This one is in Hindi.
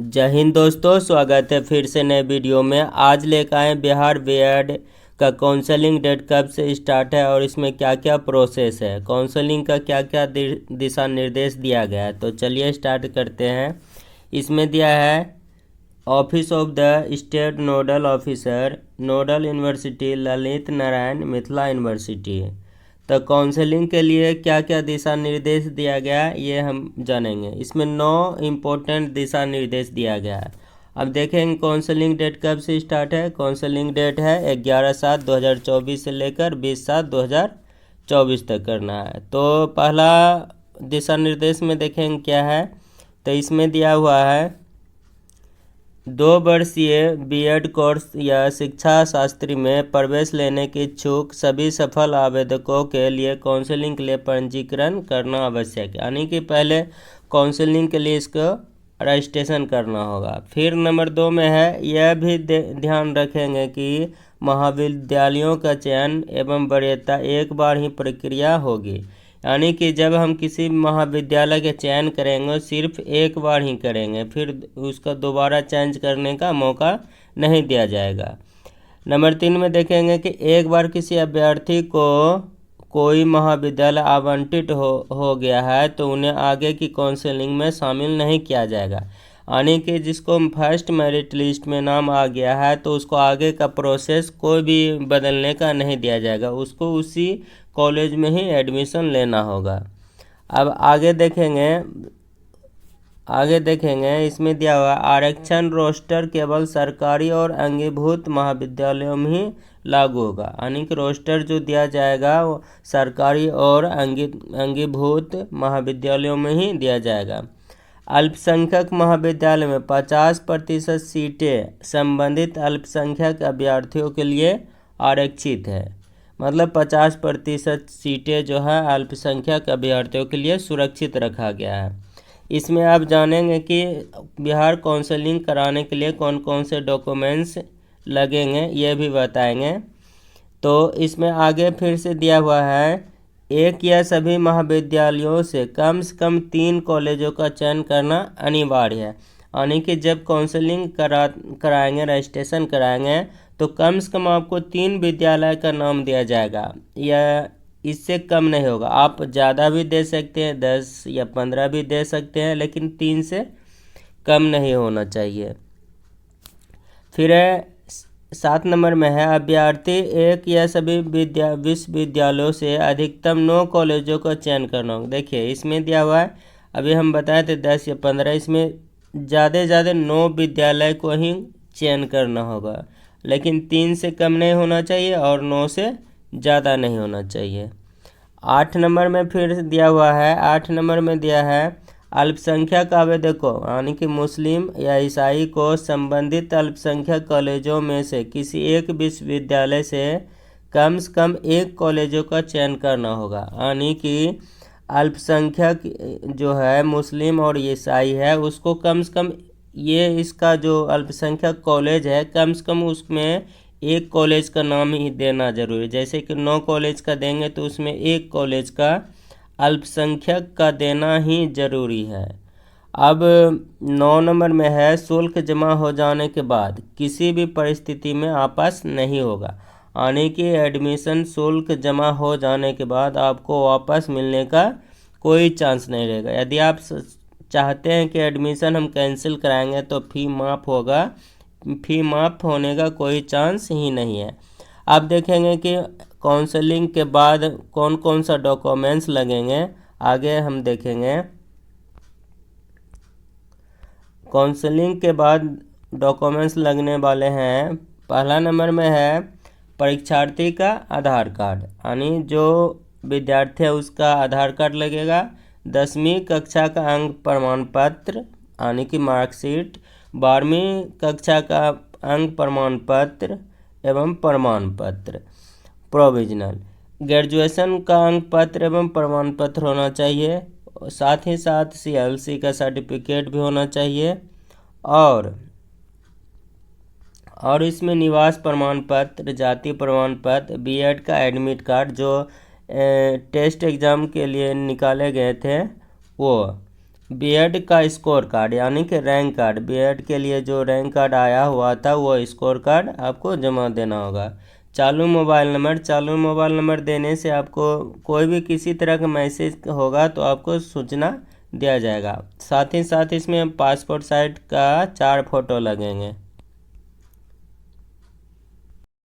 जय हिंद दोस्तों, स्वागत है फिर से नए वीडियो में। आज लेकर आए बिहार बीएड का काउंसलिंग डेट कब से स्टार्ट है और इसमें क्या क्या प्रोसेस है, काउंसलिंग का क्या क्या दिशा निर्देश दिया गया है। तो चलिए स्टार्ट करते हैं। इसमें दिया है office of the state nodal officer, nodal university Lalit Narayan Mithila university. तो काउंसलिंग के लिए क्या क्या दिशा निर्देश दिया गया है ये हम जानेंगे। इसमें 9 इम्पोर्टेंट दिशा निर्देश दिया गया है। अब देखेंगे काउंसलिंग डेट कब से स्टार्ट है। काउंसलिंग डेट है 11/7/2024 से लेकर 20/7/2024 तक करना है। तो पहला दिशा निर्देश में देखेंगे क्या है। तो इसमें दिया हुआ है 2 वर्षीय बीएड कोर्स या शिक्षा शास्त्री में प्रवेश लेने के इच्छुक सभी सफल आवेदकों के लिए काउंसलिंग के लिए पंजीकरण करना आवश्यक है। यानी कि पहले काउंसलिंग के लिए इसको रजिस्ट्रेशन करना होगा। फिर नंबर 2 में है, यह भी ध्यान रखेंगे कि महाविद्यालयों का चयन एवं वरीयता एक बार ही प्रक्रिया होगी। यानी कि जब हम किसी महाविद्यालय के चयन करेंगे सिर्फ एक बार ही करेंगे, फिर उसका दोबारा चेंज करने का मौका नहीं दिया जाएगा। नंबर 3 में देखेंगे कि एक बार किसी अभ्यर्थी को कोई महाविद्यालय आवंटित हो गया है तो उन्हें आगे की काउंसलिंग में शामिल नहीं किया जाएगा। यानी कि जिसको फर्स्ट मेरिट लिस्ट में नाम आ गया है तो उसको आगे का प्रोसेस कोई भी बदलने का नहीं दिया जाएगा, उसको उसी कॉलेज में ही एडमिशन लेना होगा। अब आगे देखेंगे इसमें दिया हुआ आरक्षण रोस्टर केवल सरकारी और अंगीभूत महाविद्यालयों में ही लागू होगा। यानी कि रोस्टर जो दिया जाएगा वो सरकारी और अंगीभूत महाविद्यालयों में ही दिया जाएगा। अल्पसंख्यक महाविद्यालय में 50% सीटें संबंधित अल्पसंख्यक अभ्यर्थियों के लिए आरक्षित है। मतलब 50% सीटें जो है अल्पसंख्यक अभ्यर्थियों के लिए सुरक्षित रखा गया है। इसमें आप जानेंगे कि बिहार काउंसलिंग कराने के लिए कौन कौन से डॉक्यूमेंट्स लगेंगे ये भी बताएंगे। तो इसमें आगे फिर से दिया हुआ है, एक या सभी महाविद्यालयों से कम 3 कॉलेजों का चयन करना अनिवार्य है। यानी कि जब काउंसलिंग कराएंगे, रजिस्ट्रेशन कराएंगे तो कम से कम आपको 3 विद्यालय का नाम दिया जाएगा, या इससे कम नहीं होगा। आप ज़्यादा भी दे सकते हैं, 10 या 15 भी दे सकते हैं, लेकिन 3 से कम नहीं होना चाहिए। फिर 7 नंबर में है, अभ्यर्थी एक या सभी विश्वविद्यालयों से अधिकतम 9 कॉलेजों का चयन करना होगा। देखिए इसमें दिया हुआ है, अभी हम बताए थे 10 या 15, इसमें ज़्यादा 9 विद्यालय को ही चयन करना होगा, लेकिन 3 से कम नहीं होना चाहिए और 9 से ज़्यादा नहीं होना चाहिए। 8 नंबर में फिर दिया हुआ है, 8 नंबर में दिया है अल्पसंख्यक आवेदकों यानी कि मुस्लिम या ईसाई को संबंधित अल्पसंख्यक कॉलेजों में से किसी एक विश्वविद्यालय से कम 1 कॉलेजों का चयन करना होगा। यानी कि अल्पसंख्यक जो है मुस्लिम और ईसाई है उसको कम से कम ये इसका जो अल्पसंख्यक कॉलेज है कम से कम उसमें 1 कॉलेज का नाम ही देना जरूरी है। जैसे कि 9 कॉलेज का देंगे तो उसमें 1 कॉलेज का अल्पसंख्यक का देना ही जरूरी है। अब 9 नंबर में है, शुल्क जमा हो जाने के बाद किसी भी परिस्थिति में वापस नहीं होगा। यानी कि एडमिशन शुल्क जमा हो जाने के बाद आपको वापस मिलने का कोई चांस नहीं रहेगा। यदि आप चाहते हैं कि एडमिशन हम कैंसिल कराएंगे तो फी माफ़ होगा, फी माफ़ होने का कोई चांस ही नहीं है। अब देखेंगे कि काउंसलिंग के बाद कौन कौन सा डॉक्यूमेंट्स लगेंगे, आगे हम देखेंगे। काउंसलिंग के बाद डॉक्यूमेंट्स लगने वाले हैं, पहला नंबर में है परीक्षार्थी का आधार कार्ड, यानी जो विद्यार्थी है उसका आधार कार्ड लगेगा। 10वीं कक्षा का अंक प्रमाण पत्र यानी कि मार्कशीट, 12वीं कक्षा का अंक प्रमाण पत्र एवं प्रमाण पत्र प्रोविजनल, ग्रेजुएशन का अंक पत्र एवं प्रमाण पत्र होना चाहिए। साथ ही साथ CLC का सर्टिफिकेट भी होना चाहिए और इसमें निवास प्रमाण पत्र, जाति प्रमाण पत्र, बीएड का एडमिट कार्ड जो टेस्ट एग्ज़ाम के लिए निकाले गए थे वो, बीएड का स्कोर कार्ड यानी कि रैंक कार्ड, बीएड के लिए जो रैंक कार्ड आया हुआ था वो स्कोर कार्ड आपको जमा देना होगा। चालू मोबाइल नंबर देने से आपको कोई भी किसी तरह का मैसेज होगा तो आपको सूचना दिया जाएगा। साथ ही साथ इसमें पासपोर्ट साइज का 4 फोटो लगेंगे।